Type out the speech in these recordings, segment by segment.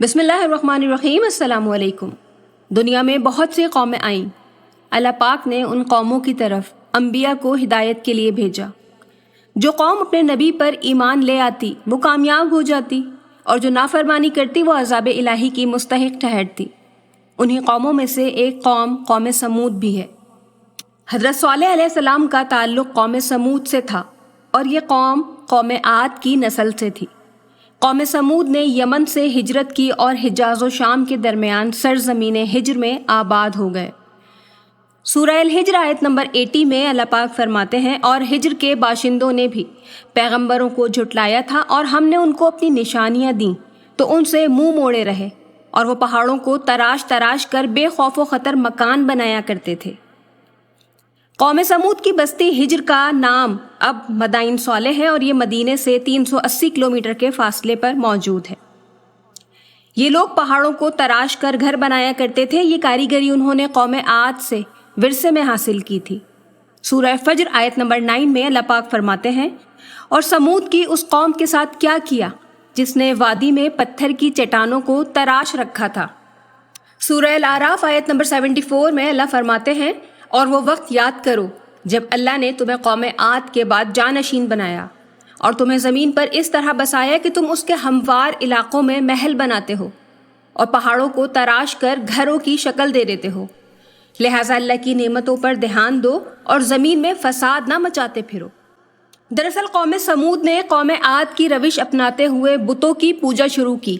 بسم اللہ الرحمن الرحیم۔ السلام علیکم۔ دنیا میں بہت سی قومیں آئیں۔ اللہ پاک نے ان قوموں کی طرف انبیاء کو ہدایت کے لیے بھیجا۔ جو قوم اپنے نبی پر ایمان لے آتی وہ کامیاب ہو جاتی، اور جو نافرمانی کرتی وہ عذاب الہی کی مستحق ٹھہرتی۔ انہی قوموں میں سے ایک قوم سمود بھی ہے۔ حضرت صالح علیہ السلام کا تعلق قوم سمود سے تھا، اور یہ قوم عاد کی نسل سے تھی۔ قوم سمود نے یمن سے ہجرت کی اور حجاز و شام کے درمیان سرزمین ہجر میں آباد ہو گئے۔ سورہ الحجر آیت نمبر 80 میں اللہ پاک فرماتے ہیں، اور ہجر کے باشندوں نے بھی پیغمبروں کو جھٹلایا تھا، اور ہم نے ان کو اپنی نشانیاں دیں تو ان سے منہ موڑے رہے، اور وہ پہاڑوں کو تراش تراش کر بے خوف و خطر مکان بنایا کرتے تھے۔ قوم سمود کی بستی ہجر کا نام اب مدائن صالح ہے، اور یہ مدینے سے 380 کلومیٹر کے فاصلے پر موجود ہے۔ یہ لوگ پہاڑوں کو تراش کر گھر بنایا کرتے تھے۔ یہ کاریگری انہوں نے قوم عاد سے ورثے میں حاصل کی تھی۔ سورہ فجر آیت نمبر 9 میں اللہ پاک فرماتے ہیں، اور سمود کی اس قوم کے ساتھ کیا کیا جس نے وادی میں پتھر کی چٹانوں کو تراش رکھا تھا۔ سورہ الاعراف آیت نمبر 74 میں اللہ فرماتے ہیں، اور وہ وقت یاد کرو جب اللہ نے تمہیں قوم عاد کے بعد جانشین بنایا، اور تمہیں زمین پر اس طرح بسایا کہ تم اس کے ہموار علاقوں میں محل بناتے ہو، اور پہاڑوں کو تراش کر گھروں کی شکل دے دیتے ہو۔ لہٰذا اللہ کی نعمتوں پر دھیان دو اور زمین میں فساد نہ مچاتے پھرو۔ دراصل قوم سمود نے قوم عاد کی روش اپناتے ہوئے بتوں کی پوجا شروع کی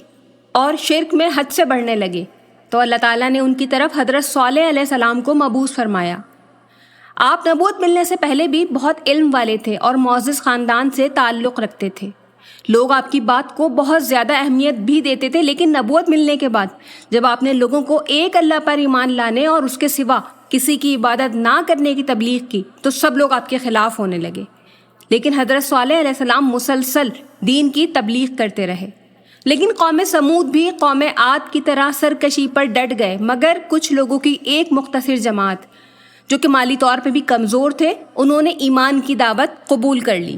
اور شرک میں حد سے بڑھنے لگے، تو اللہ تعالیٰ نے ان کی طرف حضرت صالح علیہ السلام کو مبعوث فرمایا۔ آپ نبوت ملنے سے پہلے بھی بہت علم والے تھے اور معزز خاندان سے تعلق رکھتے تھے۔ لوگ آپ کی بات کو بہت زیادہ اہمیت بھی دیتے تھے، لیکن نبوت ملنے کے بعد جب آپ نے لوگوں کو ایک اللہ پر ایمان لانے اور اس کے سوا کسی کی عبادت نہ کرنے کی تبلیغ کی تو سب لوگ آپ کے خلاف ہونے لگے۔ لیکن حضرت صالح علیہ السلام مسلسل دین کی تبلیغ کرتے رہے۔ لیکن قوم سمود بھی قوم عاد کی طرح سرکشی پر ڈٹ گئے، مگر کچھ لوگوں کی ایک مختصر جماعت جو کہ مالی طور پہ بھی کمزور تھے، انہوں نے ایمان کی دعوت قبول کر لی۔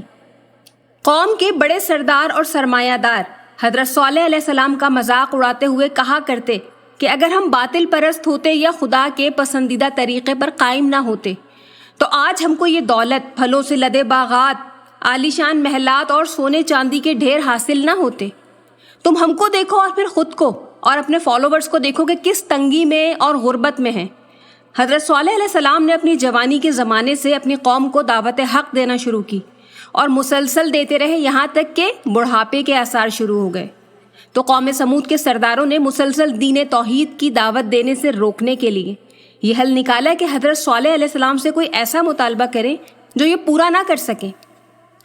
قوم کے بڑے سردار اور سرمایہ دار حضرت صالح علیہ السلام کا مذاق اڑاتے ہوئے کہا کرتے کہ اگر ہم باطل پرست ہوتے یا خدا کے پسندیدہ طریقے پر قائم نہ ہوتے تو آج ہم کو یہ دولت، پھلوں سے لدے باغات، عالیشان محلات اور سونے چاندی کے ڈھیر حاصل نہ ہوتے۔ تم ہم کو دیکھو اور پھر خود کو اور اپنے فالوورز کو دیکھو کہ کس تنگی میں اور غربت میں ہیں۔ حضرت صالح علیہ السلام نے اپنی جوانی کے زمانے سے اپنی قوم کو دعوت حق دینا شروع کی، اور مسلسل دیتے رہے یہاں تک کہ بڑھاپے کے آثار شروع ہو گئے۔ تو قوم سمود کے سرداروں نے مسلسل دین توحید کی دعوت دینے سے روکنے کے لیے یہ حل نکالا کہ حضرت صالح علیہ السلام سے کوئی ایسا مطالبہ کریں جو یہ پورا نہ کر سکیں۔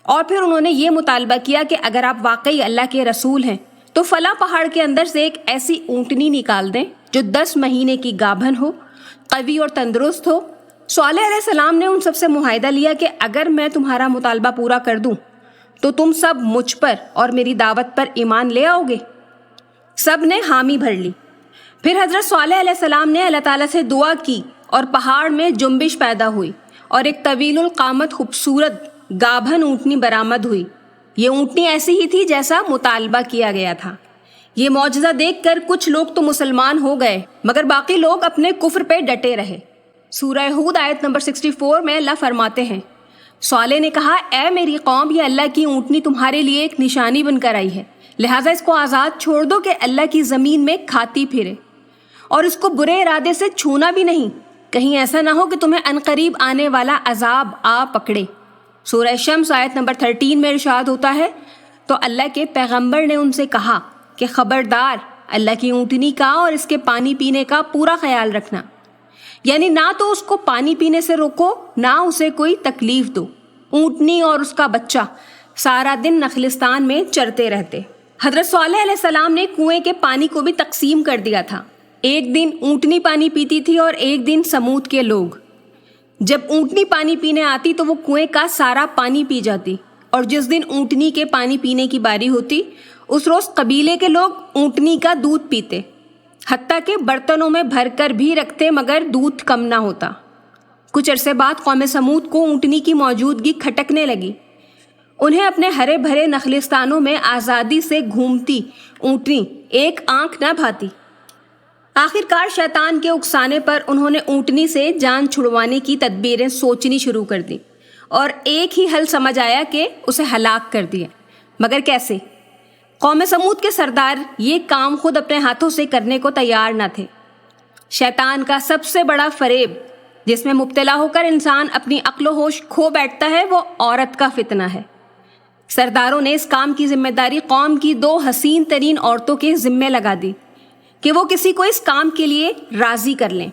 اور پھر انہوں نے یہ مطالبہ کیا کہ اگر آپ واقعی اللہ کے رسول ہیں تو فلاں پہاڑ کے اندر سے ایک ایسی اونٹنی نکال دیں جو 10 مہینے کی گابھن ہو، قوی اور تندرست ہو۔ صالح علیہ السلام نے ان سب سے معاہدہ لیا کہ اگر میں تمہارا مطالبہ پورا کر دوں تو تم سب مجھ پر اور میری دعوت پر ایمان لے آؤ گے۔ سب نے حامی بھر لی۔ پھر حضرت صالح علیہ السلام نے اللہ تعالیٰ سے دعا کی، اور پہاڑ میں جنبش پیدا ہوئی، اور ایک طویل القامت خوبصورت گابھن اونٹنی برآمد ہوئی۔ یہ اونٹنی ایسی ہی تھی جیسا مطالبہ کیا گیا تھا۔ یہ معجزہ دیکھ کر کچھ لوگ تو مسلمان ہو گئے، مگر باقی لوگ اپنے کفر پہ ڈٹے رہے۔ سورہ ہود آیت نمبر 64 میں اللہ فرماتے ہیں، صالح نے کہا، اے میری قوم، یہ اللہ کی اونٹنی تمہارے لیے ایک نشانی بن کر آئی ہے، لہٰذا اس کو آزاد چھوڑ دو کہ اللہ کی زمین میں کھاتی پھرے، اور اس کو برے ارادے سے چھونا بھی نہیں، کہیں ایسا نہ ہو کہ تمہیں عنقریب آنے والا عذاب آ پکڑے۔ سورہ شمس آیت نمبر 13 میں ارشاد ہوتا ہے، تو اللہ کے پیغمبر نے ان سے کہا کہ خبردار، اللہ کی اونٹنی کا اور اس کے پانی پینے کا پورا خیال رکھنا، یعنی نہ تو اس کو پانی پینے سے روکو، نہ اسے کوئی تکلیف دو۔ اونٹنی اور اس کا بچہ سارا دن نخلستان میں چرتے رہتے۔ حضرت صالح علیہ السلام نے کنویں کے پانی کو بھی تقسیم کر دیا تھا۔ ایک دن اونٹنی پانی پیتی تھی اور ایک دن سمود کے لوگ۔ جب اونٹنی پانی پینے آتی تو وہ کنویں کا سارا پانی پی جاتی، اور جس دن اونٹنی کے پانی پینے کی باری ہوتی اس روز قبیلے کے لوگ اونٹنی کا دودھ پیتے، حتیٰ کہ برتنوں میں بھر کر بھی رکھتے، مگر دودھ کم نہ ہوتا۔ کچھ عرصے بعد قوم سمود کو اونٹنی کی موجودگی کھٹکنے لگی۔ انہیں اپنے ہرے بھرے نخلستانوں میں آزادی سے گھومتی اونٹنی ایک آنکھ نہ بھاتی۔ آخرکار شیطان کے اکسانے پر انہوں نے اونٹنی سے جان چھڑوانے کی تدبیریں سوچنی شروع کر دیں اور ایک ہی حل سمجھ آیا کہ اسے ہلاک کر دیا۔ مگر کیسے؟ قوم سمود کے سردار یہ کام خود اپنے ہاتھوں سے کرنے کو تیار نہ تھے۔ شیطان کا سب سے بڑا فریب جس میں مبتلا ہو کر انسان اپنی عقل و ہوش کھو بیٹھتا ہے وہ عورت کا فتنہ ہے۔ سرداروں نے اس کام کی ذمہ داری قوم کی 2 حسین ترین عورتوں کے ذمے لگا دی کہ وہ کسی کو اس کام کے لیے راضی کر لیں۔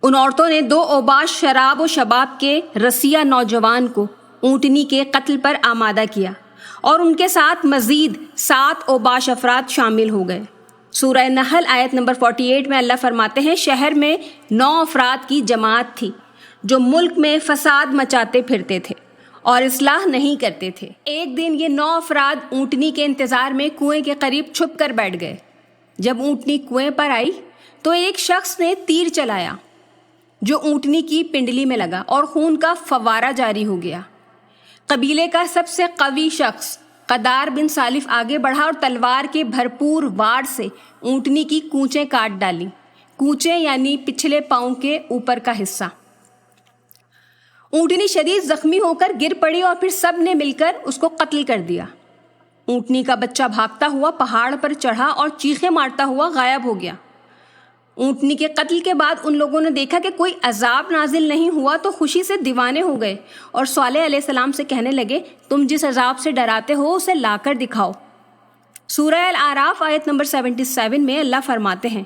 ان عورتوں نے 2 اوباش شراب و شباب کے رسیہ نوجوان کو اونٹنی کے قتل پر آمادہ کیا اور ان کے ساتھ مزید 7 اوباش افراد شامل ہو گئے۔ سورہ نحل آیت نمبر 48 میں اللہ فرماتے ہیں، شہر میں 9 افراد کی جماعت تھی جو ملک میں فساد مچاتے پھرتے تھے اور اصلاح نہیں کرتے تھے۔ ایک دن یہ 9 افراد اونٹنی کے انتظار میں کنویں کے قریب چھپ کر بیٹھ گئے۔ جب اونٹنی کنویں پر آئی تو ایک شخص نے تیر چلایا جو اونٹنی کی پنڈلی میں لگا اور خون کا فوارہ جاری ہو گیا۔ قبیلے کا سب سے قوی شخص قدار بن سالف آگے بڑھا اور تلوار کے بھرپور وار سے اونٹنی کی کونچیں کاٹ ڈالی۔ کونچیں یعنی پچھلے پاؤں کے اوپر کا حصہ۔ اونٹنی شدید زخمی ہو کر گر پڑی اور پھر سب نے مل کر اس کو قتل کر دیا۔ اونٹنی کا بچہ بھاگتا ہوا پہاڑ پر چڑھا اور چیخیں مارتا ہوا غائب ہو گیا۔ اونٹنی کے قتل کے بعد ان لوگوں نے دیکھا کہ کوئی عذاب نازل نہیں ہوا تو خوشی سے دیوانے ہو گئے اور صالح علیہ السلام سے کہنے لگے، تم جس عذاب سے ڈراتے ہو اسے لا کر دکھاؤ۔ سورہ الاعراف آیت نمبر 77 میں اللہ فرماتے ہیں،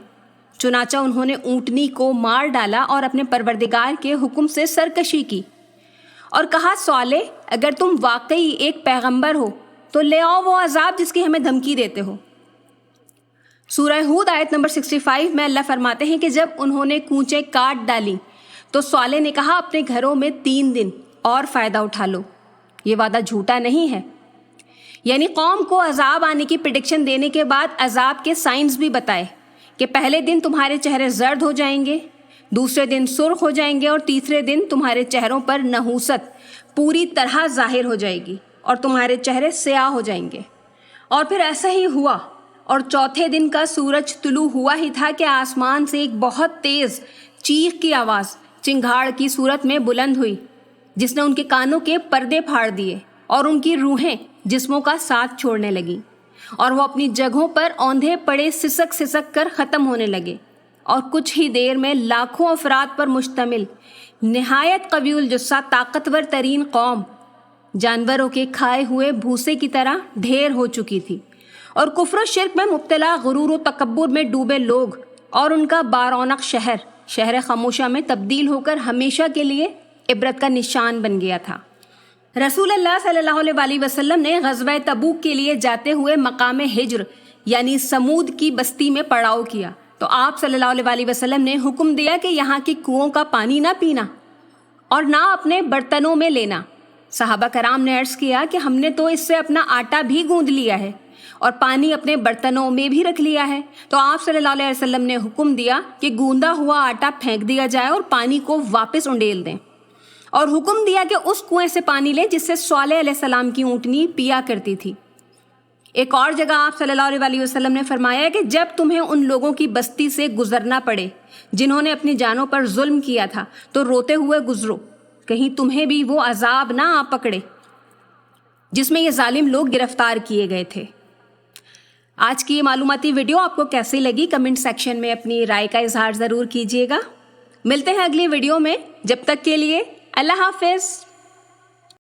چنانچہ انہوں نے اونٹنی کو مار ڈالا اور اپنے پروردگار کے حکم سے سرکشی کی اور کہا، صالح اگر تم واقعی ایک پیغمبر ہو تو لے آؤ وہ عذاب جس کی ہمیں دھمکی دیتے ہو۔ سورہ ہود آیت نمبر 65 میں اللہ فرماتے ہیں کہ جب انہوں نے کونچیں کاٹ ڈالی تو صالح نے کہا، اپنے گھروں میں 3 دن اور فائدہ اٹھا لو، یہ وعدہ جھوٹا نہیں ہے۔ یعنی قوم کو عذاب آنے کی پریڈکشن دینے کے بعد عذاب کے سائنز بھی بتائے کہ پہلے دن تمہارے چہرے زرد ہو جائیں گے، دوسرے دن سرخ ہو جائیں گے اور تیسرے دن تمہارے چہروں پر نحوست پوری طرح ظاہر ہو جائے گی اور تمہارے چہرے سیاہ ہو جائیں گے۔ اور پھر ایسا ہی ہوا، اور چوتھے دن کا سورج طلوع ہوا ہی تھا کہ آسمان سے ایک بہت تیز چیخ کی آواز چنگھاڑ کی صورت میں بلند ہوئی جس نے ان کے کانوں کے پردے پھاڑ دیے اور ان کی روحیں جسموں کا ساتھ چھوڑنے لگیں اور وہ اپنی جگہوں پر اوندھے پڑے سسک سسک کر ختم ہونے لگے۔ اور کچھ ہی دیر میں لاکھوں افراد پر مشتمل نہایت قوی الجثہ طاقتور ترین قوم جانوروں کے کھائے ہوئے بھوسے کی طرح ڈھیر ہو چکی تھی، اور کفر و شرک میں مبتلا غرور و تکبر میں ڈوبے لوگ اور ان کا بارونق شہر خاموشہ میں تبدیل ہو کر ہمیشہ کے لیے عبرت کا نشان بن گیا تھا۔ رسول اللہ صلی اللہ علیہ وآلہ وسلم نے غزوہ تبوک کے لیے جاتے ہوئے مقام ہجر یعنی سمود کی بستی میں پڑاؤ کیا تو آپ صلی اللہ علیہ وآلہ وسلم نے حکم دیا کہ یہاں کی کنوؤں کا پانی نہ پینا اور نہ اپنے برتنوں میں لینا۔ صحابہ کرام نے عرض کیا کہ ہم نے تو اس سے اپنا آٹا بھی گوندھ لیا ہے اور پانی اپنے برتنوں میں بھی رکھ لیا ہے۔ تو آپ صلی اللہ علیہ وسلم نے حکم دیا کہ گوندا ہوا آٹا پھینک دیا جائے اور پانی کو واپس انڈیل دیں، اور حکم دیا کہ اس کنویں سے پانی لیں جس سے صالح علیہ السلام کی اونٹنی پیا کرتی تھی۔ ایک اور جگہ آپ صلی اللہ علیہ وسلم نے فرمایا کہ جب تمہیں ان لوگوں کی بستی سے گزرنا پڑے جنہوں نے اپنی جانوں پر ظلم کیا تھا تو روتے ہوئے گزرو، کہیں تمہیں بھی وہ عذاب نہ آ پکڑے جس میں یہ ظالم لوگ گرفتار کیے گئے تھے۔ آج کی یہ معلوماتی ویڈیو آپ کو کیسی لگی کمنٹ سیکشن میں اپنی رائے کا اظہار ضرور کیجیے گا۔ ملتے ہیں اگلی ویڈیو میں، جب تک کے لیے اللہ حافظ۔